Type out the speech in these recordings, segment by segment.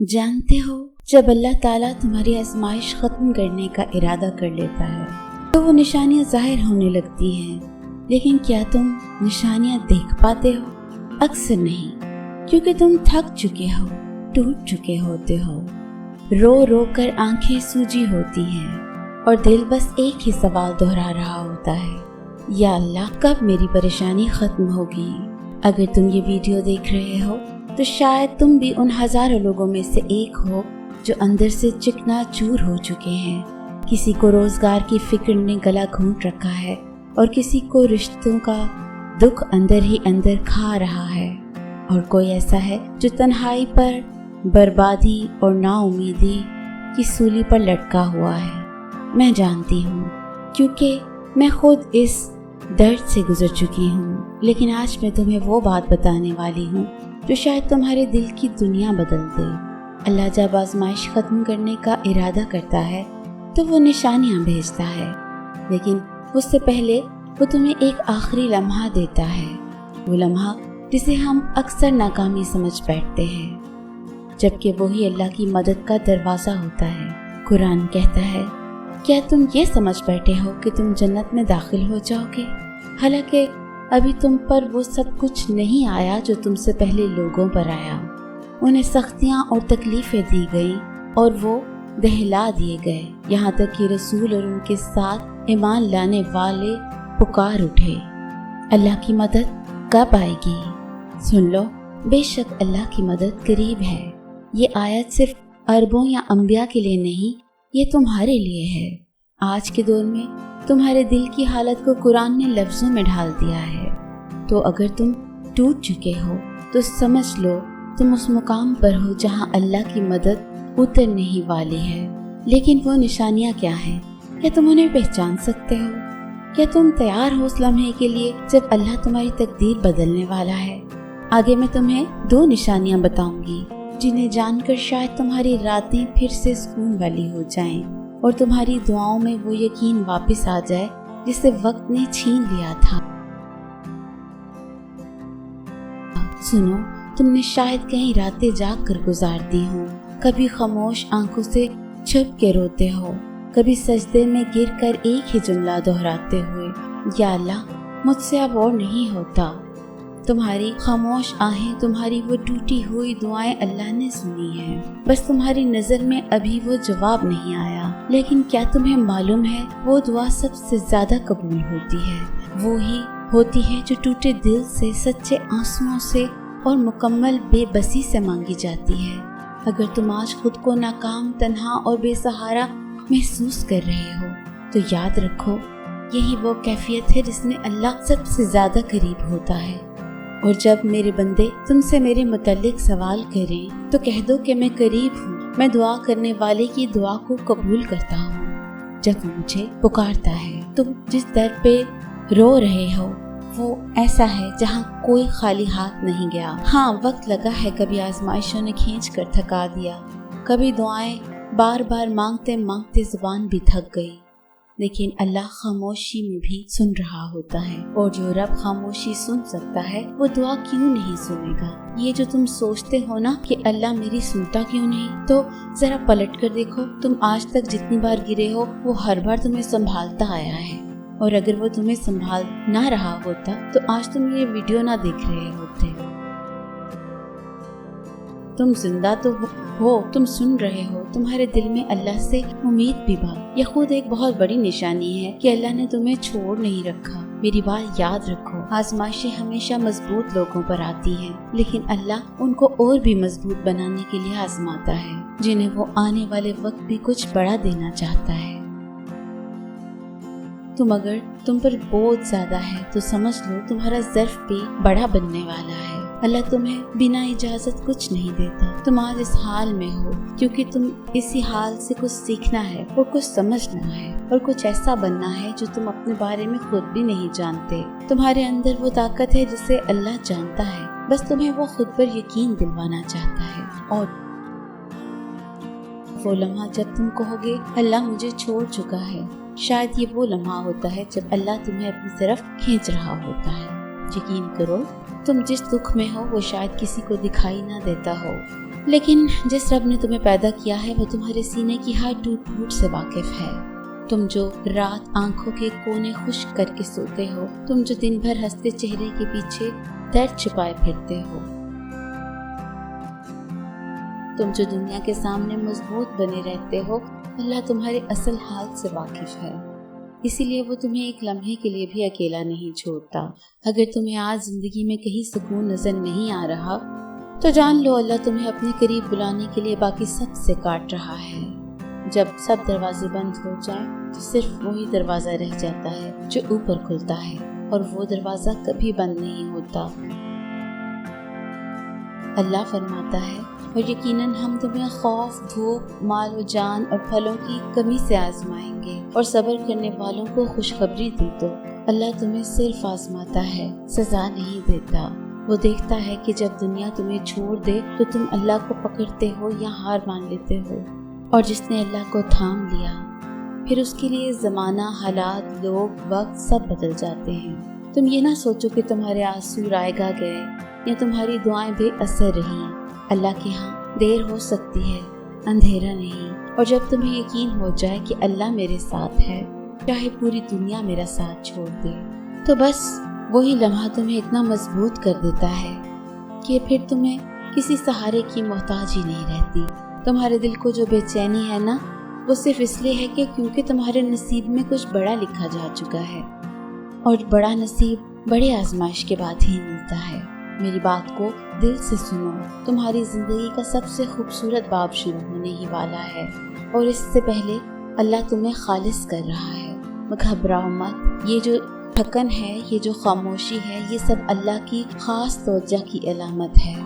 जानते हो, जब अल्लाह ताला तुम्हारी आजमाइश खत्म करने का इरादा कर लेता है तो वो निशानियां जाहिर होने लगती हैं, लेकिन क्या तुम निशानियां देख पाते हो? अक्सर नहीं, क्योंकि तुम थक चुके हो, टूट चुके होते हो, रो रो कर आंखें सूजी होती हैं और दिल बस एक ही सवाल दोहरा रहा होता है, या अल्लाह कब मेरी परेशानी खत्म होगी। अगर तुम ये वीडियो देख रहे हो तो शायद तुम भी उन हजारों लोगों में से एक हो जो अंदर से चिकना चूर हो चुके हैं। किसी को रोजगार की फिक्र ने गला घूंट रखा है और किसी को रिश्तों का दुख अंदर ही अंदर खा रहा है, और कोई ऐसा है जो तन्हाई पर, बर्बादी और नाउमीदी की सूली पर लटका हुआ है। मैं जानती हूँ, क्योंकि मैं खुद इस दर्द से गुजर चुकी हूँ, लेकिन आज मैं तुम्हें वो बात बताने वाली हूँ जो शायद तुम्हारे दिल की दुनिया बदल दे। अल्लाह जब आजमाइश खत्म करने का इरादा करता है तो वो निशानियाँ भेजता है, लेकिन उससे पहले वो तुम्हें एक आखिरी लम्हा देता है, वो लम्हा जिसे हम अक्सर नाकामी समझ बैठते हैं, जबकि वही अल्लाह की मदद का दरवाज़ा होता है। कुरान कहता है, क्या तुम ये समझ बैठे हो कि तुम जन्नत में दाखिल हो जाओगे, हालांकि अभी तुम पर वो सब कुछ नहीं आया जो तुमसे पहले लोगों पर आया। उन्हें सख्तियाँ और तकलीफ़ें दी गई और वो दहला दिए गए, यहाँ तक कि रसूल और उनके साथ ईमान लाने वाले पुकार उठे, अल्लाह की मदद कब आएगी? सुन लो, बेशक अल्लाह की मदद करीब है। ये आयत सिर्फ अरबों या अंबिया के लिए नहीं, ये तुम्हारे लिए है। आज के दौर में तुम्हारे दिल की हालत को कुरान ने लफ्ज़ों में ढाल दिया है। तो अगर तुम टूट चुके हो तो समझ लो तुम उस मुकाम पर हो जहां अल्लाह की मदद उतरने ही वाली है। लेकिन वो निशानियां क्या हैं? क्या तुम उन्हें पहचान सकते हो? क्या तुम तैयार हो उस लम्हे के लिए जब अल्लाह तुम्हारी तकदीर बदलने वाला है? आगे मैं तुम्हें 2 निशानियां बताऊंगी जिन्हें जानकर शायद तुम्हारी रातें फिर से सुकून वाली हो जाएं और तुम्हारी दुआओं में वो यकीन वापस आ जाए जिसे वक्त ने छीन लिया था। सुनो, तुमने शायद कहीं रातें जाग कर गुजार दी हो, कभी खामोश आंखों से छुप के रोते हो, कभी सजदे में गिरकर एक ही जुमला दोहराते हुए, या अल्लाह मुझसे अब और नहीं होता। तुम्हारी खामोश आहें, तुम्हारी वो टूटी हुई दुआएं अल्लाह ने सुनी हैं, बस तुम्हारी नज़र में अभी वो जवाब नहीं आया। लेकिन क्या तुम्हें मालूम है, वो दुआ सबसे ज्यादा कबूल होती है, वो ही होती है जो टूटे दिल से, सच्चे आंसुओं से और मुकम्मल बेबसी से मांगी जाती है। अगर तुम आज खुद को नाकाम, तन्हा और बेसहारा महसूस कर रहे हो तो याद रखो, यही वो कैफियत है जिसमें अल्लाह सबसे ज्यादा करीब होता है। और जब मेरे बंदे तुमसे मेरे मुतल्लिक सवाल करें तो कह दो कि मैं करीब हूँ, मैं दुआ करने वाले की दुआ को कबूल करता हूँ। जब मुझे पुकारता है, तुम जिस दर पे रो रहे हो वो ऐसा है जहाँ कोई खाली हाथ नहीं गया। हाँ, वक्त लगा है, कभी आजमाइशों ने खींच कर थका दिया, कभी दुआएं बार बार मांगते मांगते जुबान भी थक गई, लेकिन अल्लाह खामोशी में भी सुन रहा होता है, और जो रब खामोशी सुन सकता है वो दुआ क्यों नहीं सुनेगा? ये जो तुम सोचते हो ना कि अल्लाह मेरी सुनता क्यों नहीं, तो जरा पलट कर देखो, तुम आज तक जितनी बार गिरे हो वो हर बार तुम्हें संभालता आया है, और अगर वो तुम्हें संभाल ना रहा होता तो आज तुम ये वीडियो ना देख रहे होते। तुम जिंदा तो हो, तुम सुन रहे हो, तुम्हारे दिल में अल्लाह से उम्मीद भी बा। यह खुद एक बहुत बड़ी निशानी है कि अल्लाह ने तुम्हें छोड़ नहीं रखा। मेरी बात याद रखो, आजमाइशें हमेशा मजबूत लोगों पर आती हैं, लेकिन अल्लाह उनको और भी मजबूत बनाने के लिए आजमाता है, जिन्हें वो आने वाले वक्त भी कुछ बड़ा देना चाहता है। तुम पर बोझ ज्यादा है तो समझ लो तुम्हारा ज़र्फ भी बड़ा बनने वाला है। अल्लाह तुम्हें बिना इजाजत कुछ नहीं देता। तुम आज इस हाल में हो क्योंकि तुम इसी हाल से कुछ सीखना है और कुछ समझना है और कुछ ऐसा बनना है जो तुम अपने बारे में खुद भी नहीं जानते। तुम्हारे अंदर वो ताकत है जिसे अल्लाह जानता है, बस तुम्हें वो खुद पर यकीन दिलवाना चाहता है। और वो लम्हा जब तुम कहोगे अल्लाह मुझे छोड़ चुका है, शायद ये वो लम्हा होता है जब अल्लाह तुम्हें अपनी तरफ खींच रहा होता है। यकीन करो, तुम जिस दुख में हो वो शायद किसी को दिखाई ना देता हो, लेकिन जिस रब ने तुम्हें पैदा किया है वो तुम्हारे सीने की हर टूट फूट से वाकिफ है। तुम जो रात आंखों के कोने खुश्क करके सोते हो, तुम जो दिन भर हंसते चेहरे के पीछे दर्द छिपाए फिरते हो, तुम जो दुनिया के सामने मजबूत बने रहते हो, अल्लाह तुम्हारे असल हाल से वाकिफ है। इसीलिए वो तुम्हें एक लम्हे के लिए भी अकेला नहीं छोड़ता। अगर तुम्हें आज जिंदगी में कहीं सुकून नजर नहीं आ रहा तो जान लो अल्लाह तुम्हें अपने करीब बुलाने के लिए बाकी सब से काट रहा है। जब सब दरवाजे बंद हो जाए तो सिर्फ वही दरवाजा रह जाता है जो ऊपर खुलता है, और वो दरवाजा कभी बंद नहीं होता। अल्लाह फरमाता है, और यकीनन हम तुम्हें खौफ, भूख, माल व जान और फलों की कमी से आजमाएंगे, और सब्र करने वालों को खुशखबरी दी तो अल्लाह तुम्हें सिर्फ आजमाता है, सजा नहीं देता। वो देखता है कि जब दुनिया तुम्हें छोड़ दे तो तुम अल्लाह को पकड़ते हो या हार मान लेते हो, और जिसने अल्लाह को थाम लिया फिर उसके लिए ज़माना, हालात, लोग, वक्त सब बदल जाते हैं। तुम ये ना सोचो कि तुम्हारे आंसू रायगा गए या तुम्हारी दुआएं बेअसर रही। अल्लाह के यहाँ देर हो सकती है, अंधेरा नहीं। और जब तुम्हें यकीन हो जाए कि अल्लाह मेरे साथ है, चाहे पूरी दुनिया मेरा साथ छोड़ दे, तो बस वही लम्हा तुम्हें इतना मजबूत कर देता है कि फिर तुम्हें किसी सहारे की मोहताज ही नहीं रहती। तुम्हारे दिल को जो बेचैनी है ना, वो सिर्फ इसलिए है कि क्योंकि तुम्हारे नसीब में कुछ बड़ा लिखा जा चुका है, और बड़ा नसीब बड़े आजमाइश के बाद ही मिलता है। मेरी बात को दिल से सुनो, तुम्हारी जिंदगी का सबसे खूबसूरत बाब शुरू होने ही वाला है, और इससे पहले अल्लाह तुम्हें खालिस कर रहा है। घबराओ मत। ये जो थकन है, ये जो खामोशी है, ये सब अल्लाह की खास तवज्जो की अलामत है।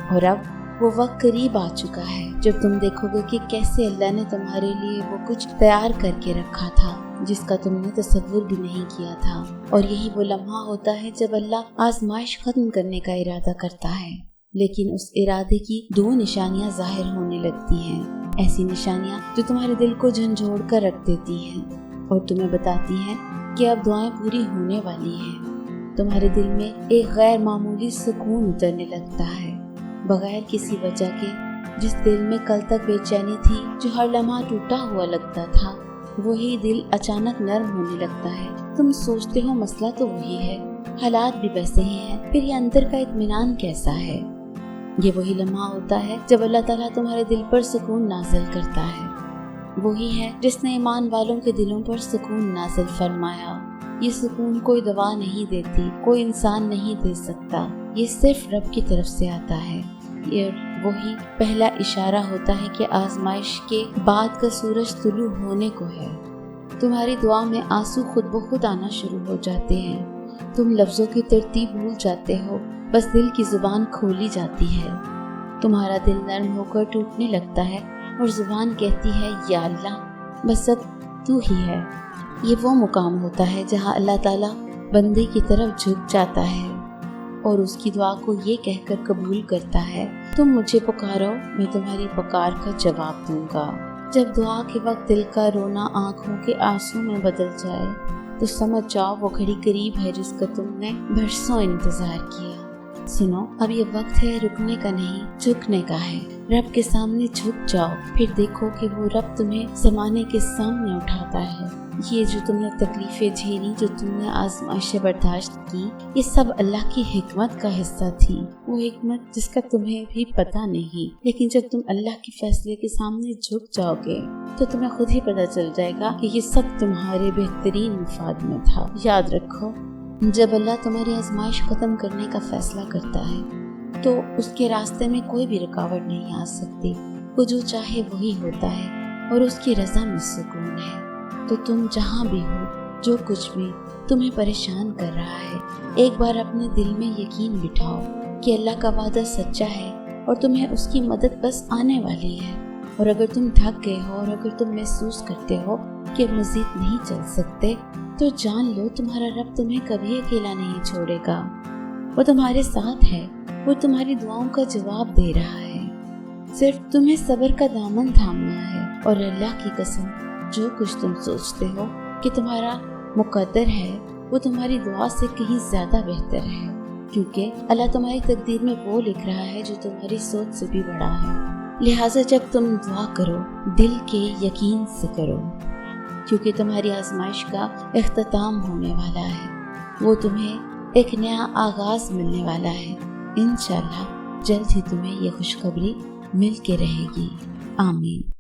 और अब वो वक्त करीब आ चुका है जब तुम देखोगे कि कैसे अल्लाह ने तुम्हारे लिए वो कुछ तैयार करके रखा था जिसका तुमने तसव्वुर भी नहीं किया था। और यही वो लम्हा होता है जब अल्लाह आजमाइश खत्म करने का इरादा करता है, लेकिन उस इरादे की दो निशानियां जाहिर होने लगती हैं। ऐसी निशानियां जो तुम्हारे दिल को झंझोड़ कर रख देती हैं और तुम्हें बताती हैं कि अब दुआएं पूरी होने वाली हैं। तुम्हारे दिल में एक गैर मामूली सुकून उतरने लगता है, बगैर किसी वजह के। जिस दिल में कल तक बेचैनी थी, जो हर लम्हा टूटा हुआ लगता था, वही दिल अचानक नर्म होने लगता है। तुम सोचते हो मसला तो वही है, हालात भी वैसे ही हैं, फिर ये अंदर का इत्मीनान कैसा है? ये वही लम्हा होता है जब अल्लाह ताला तुम्हारे दिल पर सुकून नाज़िल करता है। वही है जिसने ईमान वालों के दिलों पर सुकून नाज़िल फरमाया। ये सुकून कोई दवा नहीं देती, कोई इंसान नहीं दे सकता, ये सिर्फ रब की तरफ से आता है। ये वही पहला इशारा होता है कि आजमाइश के बाद का सूरज तुलू होने को है। तुम्हारी दुआ में आंसू खुद ब खुद आना शुरू हो जाते हैं। तुम लफ्जों की तरतीब भूल जाते हो, बस दिल की जुबान खोली जाती है। तुम्हारा दिल नर्म होकर टूटने लगता है और जुबान कहती है, या अल्लाह बस अब तू ही है। ये वो मुकाम होता है जहाँ अल्लाह ताला बंदे की तरफ झुक जाता है और उसकी दुआ को ये कहकर कबूल करता है, तुम मुझे पुकारो, मैं तुम्हारी पुकार का जवाब दूंगा। जब दुआ के वक्त दिल का रोना आंखों के आंसू में बदल जाए तो समझ जाओ वो घड़ी करीब है जिसका तुमने बरसों इंतजार किया। सुनो, अब ये वक्त है रुकने का नहीं, झुकने का है। रब के सामने झुक जाओ, फिर देखो कि वो रब तुम्हें ज़माने के सामने उठाता है। ये जो तुमने तकलीफें झेली, जो तुमने आज़माइशें बर्दाश्त की, ये सब अल्लाह की हिकमत का हिस्सा थी। वो हिकमत जिसका तुम्हें भी पता नहीं, लेकिन जब तुम अल्लाह के फैसले के सामने झुक जाओगे तो तुम्हें खुद ही पता चल जाएगा कि ये सब तुम्हारे बेहतरीन मुफाद में था। याद रखो, जब अल्लाह तुम्हारी आजमाइश खत्म करने का फैसला करता है तो उसके रास्ते में कोई भी रुकावट नहीं आ सकती। वो जो चाहे वही होता है और उसकी रज़ा में सुकून है। तो तुम जहाँ भी हो, जो कुछ भी तुम्हें परेशान कर रहा है, एक बार अपने दिल में यकीन बिठाओ कि अल्लाह का वादा सच्चा है और तुम्हें उसकी मदद बस आने वाली है। और अगर तुम थक गए हो और अगर तुम महसूस करते हो कि मज़ीद नहीं चल सकते, तो जान लो तुम्हारा रब तुम्हें कभी अकेला नहीं छोड़ेगा। वो तुम्हारे साथ है, वो तुम्हारी दुआओं का जवाब दे रहा है। सिर्फ तुम्हें सब्र का दामन थामना है। और अल्लाह की कसम, जो कुछ तुम सोचते हो कि तुम्हारा मुकद्दर है, वो तुम्हारी दुआ से कहीं ज्यादा बेहतर है, क्योंकि अल्लाह तुम्हारी तकदीर में वो लिख रहा है जो तुम्हारी सोच से भी बड़ा है। لہٰذا جب تم دعا کرو دل کے یقین سے کرو، کیونکہ تمہاری آزمائش کا اختتام ہونے والا ہے، وہ تمہیں ایک نیا آغاز ملنے والا ہے۔ انشاءاللہ جلد ہی تمہیں یہ خوشخبری مل کے رہے گی۔ آمین۔